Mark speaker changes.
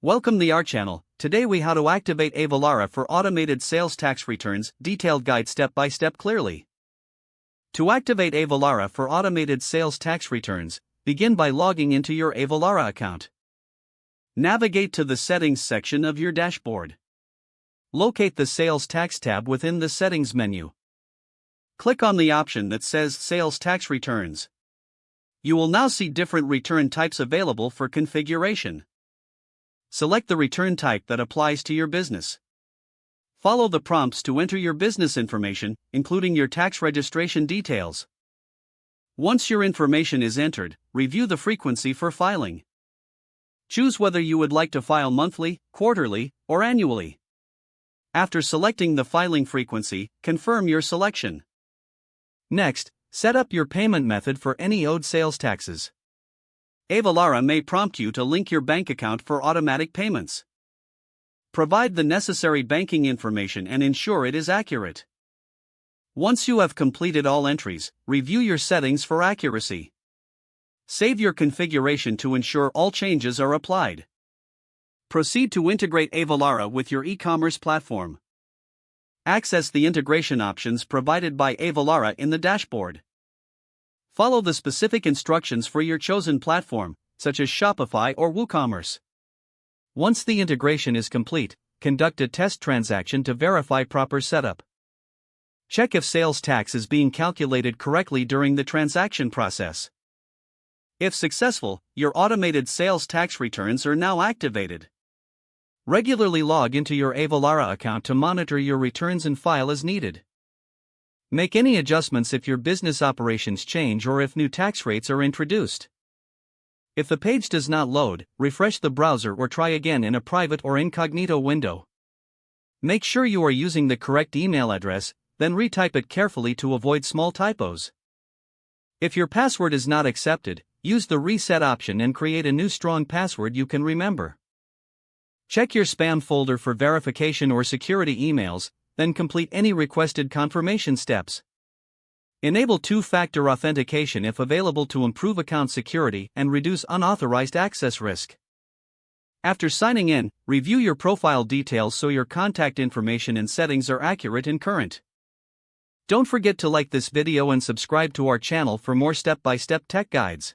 Speaker 1: Welcome to our channel. Today we how to activate Avalara for automated sales tax returns, detailed guide step by step clearly. To activate Avalara for automated sales tax returns, begin by logging into your Avalara account. Navigate to the settings section of your dashboard. Locate the sales tax tab within the settings menu. Click on the option that says sales tax returns. You will now see different return types available for configuration. Select the return type that applies to your business. Follow the prompts to enter your business information, including your tax registration details. Once your information is entered, review the frequency for filing. Choose whether you would like to file monthly, quarterly, or annually. After selecting the filing frequency, confirm your selection. Next, set up your payment method for any owed sales taxes. Avalara may prompt you to link your bank account for automatic payments. Provide the necessary banking information and ensure it is accurate. Once you have completed all entries, review your settings for accuracy. Save your configuration to ensure all changes are applied. Proceed to integrate Avalara with your e-commerce platform. Access the integration options provided by Avalara in the dashboard. Follow the specific instructions for your chosen platform, such as Shopify or WooCommerce. Once the integration is complete, conduct a test transaction to verify proper setup. Check if sales tax is being calculated correctly during the transaction process. If successful, your automated sales tax returns are now activated. Regularly log into your Avalara account to monitor your returns and file as needed. Make any adjustments if your business operations change or if new tax rates are introduced. If the page does not load, refresh the browser or try again in a private or incognito window. Make sure you are using the correct email address, then retype it carefully to avoid small typos. If your password is not accepted, use the reset option and create a new strong password you can remember. Check your spam folder for verification or security emails, then complete any requested confirmation steps. Enable two-factor authentication if available to improve account security and reduce unauthorized access risk. After signing in, review your profile details so your contact information and settings are accurate and current. Don't forget to like this video and subscribe to our channel for more step-by-step tech guides.